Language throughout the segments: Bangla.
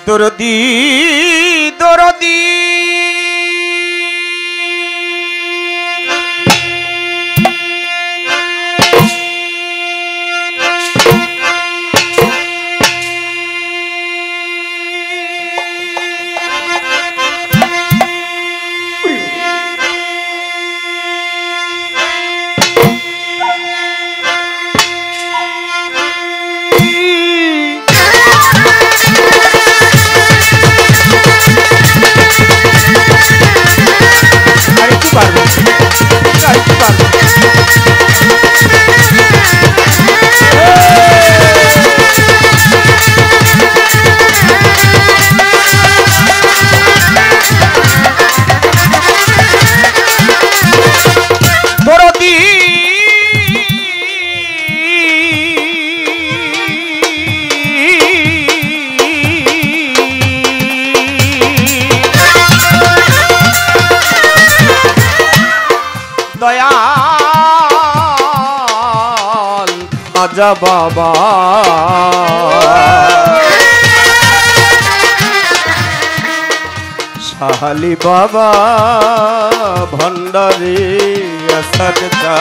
দরদি দরদি দয়াল আজা বাবা সাহালি বাবা ভণ্ডারি আসাদ চা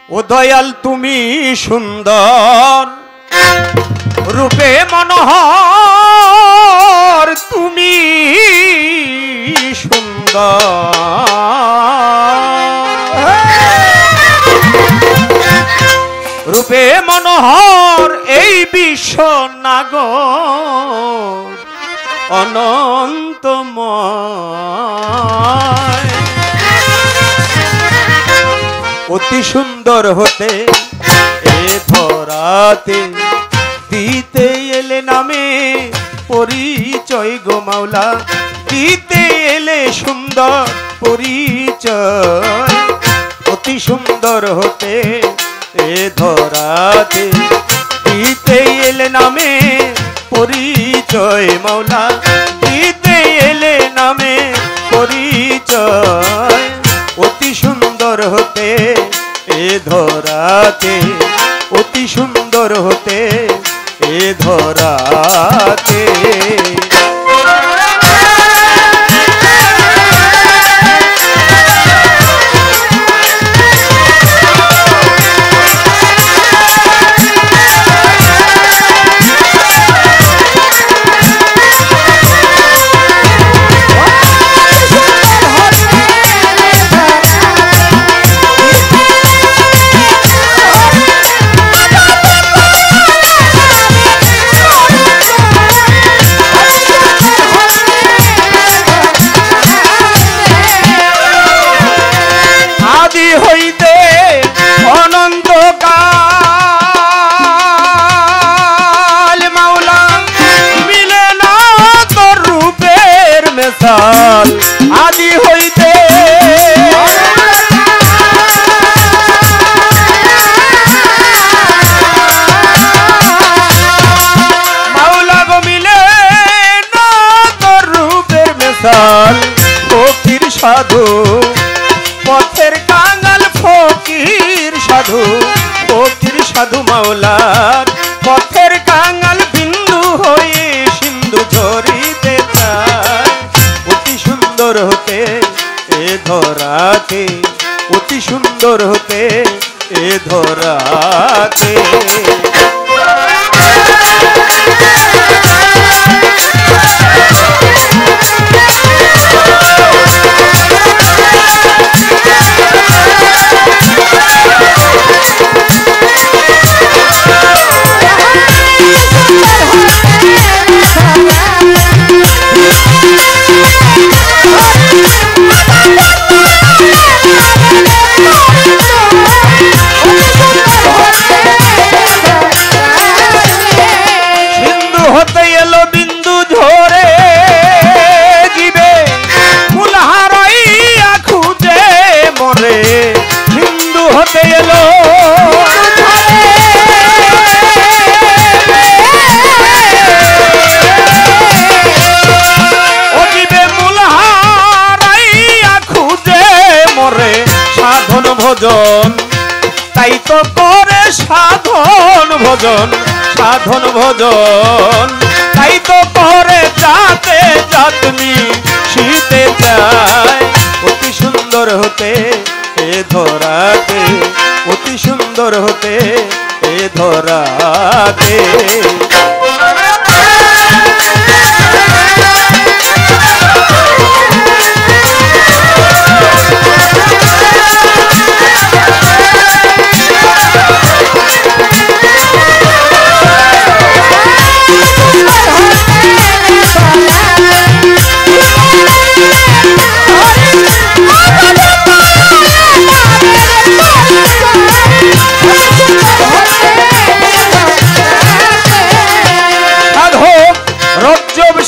ও দয়াল তুমি সুন্দর রূপে মনোহর তুমি সুন্দর রূপে মনোহর এই বিশ্ব নাগর অনন্তময় অতি সুন্দর হতে এ ধরাতে দিতে এলে নামে পরিচয় গো মাওলা দিতে এলে সুন্দর পরিচয় অতি সুন্দর হতে এ ধরাতে দিতে এলে নামে পরিচয় মাওলা দিতে এলে নামে পরিচয় অতি সুন্দর হতে এ ধরাতে অতি সুন্দর হতে এ ধরাতে আদি হইতে মাওলা গো মিলে না তোর রূপের মেসাল ফকির সাধু পথের কাঙাল ফকির সাধু মাওলার পথের কাঙাল বিন্দু হয়ে সিন্ধু ঝরিতে চায় অতি সুন্দর হতে এ ধরাতে অতি সুন্দর হতে এ ধরাতে ভজন তাই তো করে সাধন ভজন সাধন ভজন তাই তো করে যাতে যাতনি শীতে চায় অতি সুন্দর হতে এ ধরাতে অতি সুন্দর হতে এ ধরাতে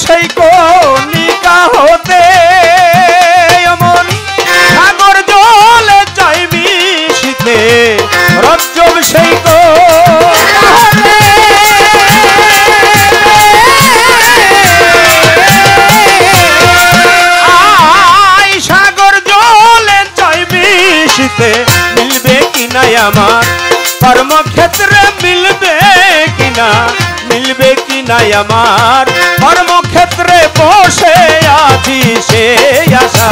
সেই কণিকা হতে এমন সাগর জলে চাই মিশিতে রজ্জব সেই সাগর জলে চাই মিশিতে মিলবে কিনা আমার কর্মক্ষেত্রে মিলবে কিনা মিলবে কিনা আমার কর্মক্ষেত্রে বসে আছি সে আশা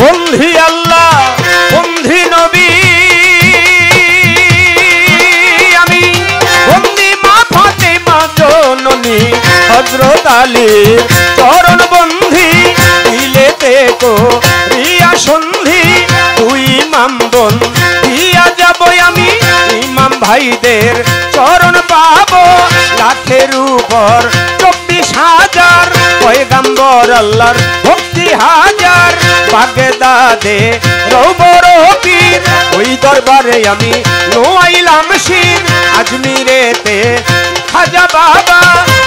বন্ধি আল্লাহ বন্ধি নবী আমি বন্ধি মা ফাতেমা জননী হযরত আলীর চরণ বন্ধি দিলেতে কো রিয়া সন্ধি তুই ইমাম বন্ধিয়া যাব আমি ইমাম ভাইদের চরণ পাবো লাখের উপর 24,000 পয়গম্বর আল্লাহর ভক্তি হাজার বাগদাদে রৌবর পীর ওই দরবারে আমি নোয়াইলাম শির আজমিরেতে খাজা বাবা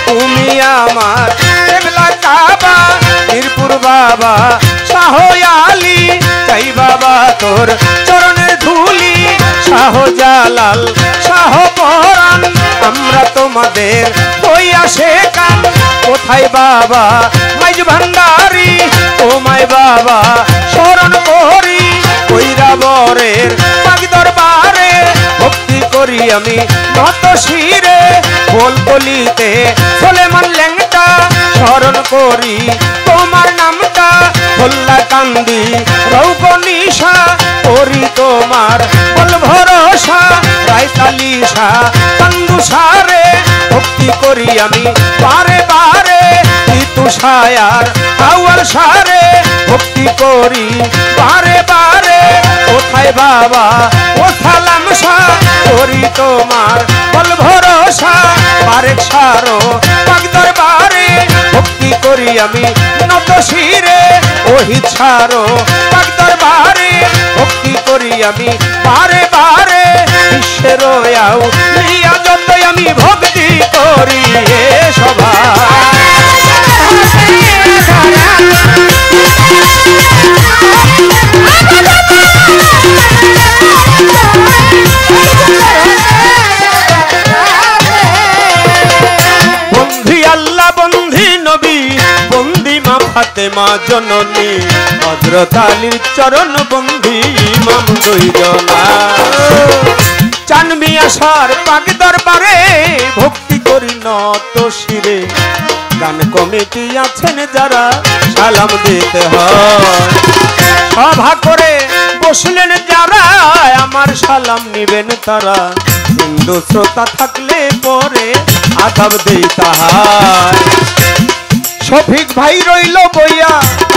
তুমি আমার কেবলা কাবা মিরপুর বাবা শাহ আলী চাই বাবা তোর চরণের ধুলি শাহ জালাল শাহ পরাণ আমরা তোমাদের কইয়া শেখান কোথায় বাবা মাইজ ভান্ডারি তোমায় বাবা শরণ করি কইরা বরের পাক দরবারে ভক্তি করি আমি নত শিরে বল বলিতে সোলেমান ল্যাংটা শরণ করি তোমার নামটা ভোল্লা কান্দি রৌক নিশা করি তোমার বল ভরসা রায়তালিশা কান্দুসারে ভক্তি করি আমি বারে বারে তুষায়ার আউয়াল সারে ভক্তি করি বারে বারে কোথায় বাবা ও সালাম শাহ করি তোমার বল ভরসা বারেক সারো পাক দরবারে ভক্তি করি আমি নত শিরে ওহি ছাড়ো পাক দরবারে ভক্তি করি আমি বারে বারে বিশ্বের আও লিয়া যত আমি ভক্তি করি এ সভা বন্ধি আল্লাহ বন্ধি নবী বন্ধি মা ফাতেমা জননী হযরত আলীর চরণ বন্ধি ইমাম দুইজনা চানমি আসার পাক দরবারে ভক্তি করি নত শিরে গান কমিটি আছেন যারা সালাম দিতে হয় সভা করে বসলেন যারা আমার সালাম নিবেন তারা হিন্দু শ্রোতা থাকলে পরে আদাব দেই তাহার শফিক ভাই রইল বইয়া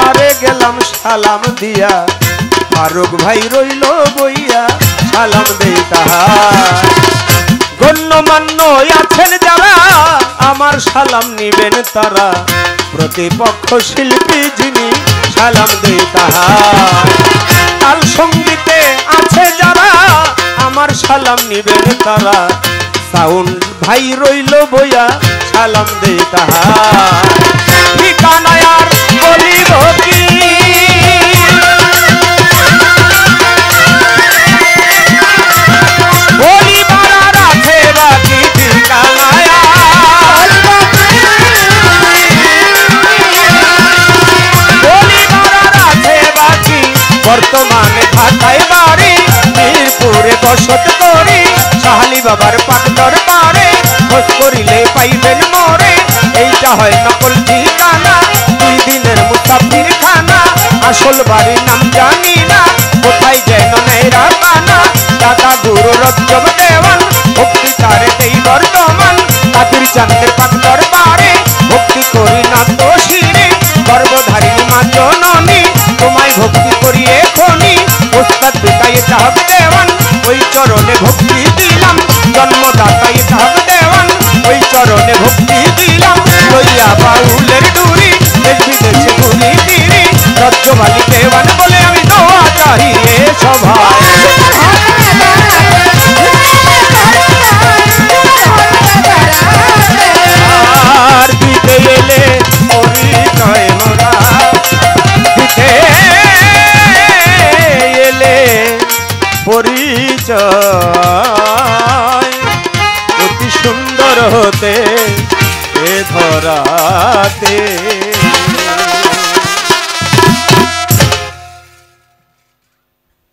আরে গেলাম সালাম দিয়া ফারুক ভাই রইল বইয়া সালাম দেই তাহার গণ্যমান্য আছেন যারা আমার সালাম নিবেন তারা প্রতিপক্ষ শিল্পী যিনি সালাম দেই তাহার তাল সঙ্গীতে আছে যারা আমার সালাম নিবেন তারা সাউন্ড ভাই রইল বইয়া সালাম দেই তাহার ঠিকানায় আর বলিব কি বাবার পাক দরবারে খোঁজ করিলে পাইবেন মোরে এইটা হয় নকল ঠিকানা 2 দিনের মুসাফির খানা আসল বাড়ির নাম জানি না কোথায় যেন নেরা কানা দাদা গুরু রজ্জব দেওয়ান ভক্তি তারে দেই বর্তমান কাদির চাঁদের পাক দরবারে ভক্তি করি না তো শিরে গর্ভধারিণী মা জননী তোমায় ভক্তি করি এখনি ওস্তাদ পিতাই চাহক দেওয়ান ওই চরণে ভক্তি দিলাম জন্মদাতাই চাহক দেওয়ান ওই চরণে ভক্তি দিলাম লইয়া বাউলের ডুরি দেশ বিদেশে ঘুরি ফিরি রজ্জবালী দেওয়ান বলে আমি দোয়া চাই এ সভায় আর দিতে এলে পরিচয় মোরা দিতে এলে পরিচয় অতি সুন্দর হতে এ ধরাতে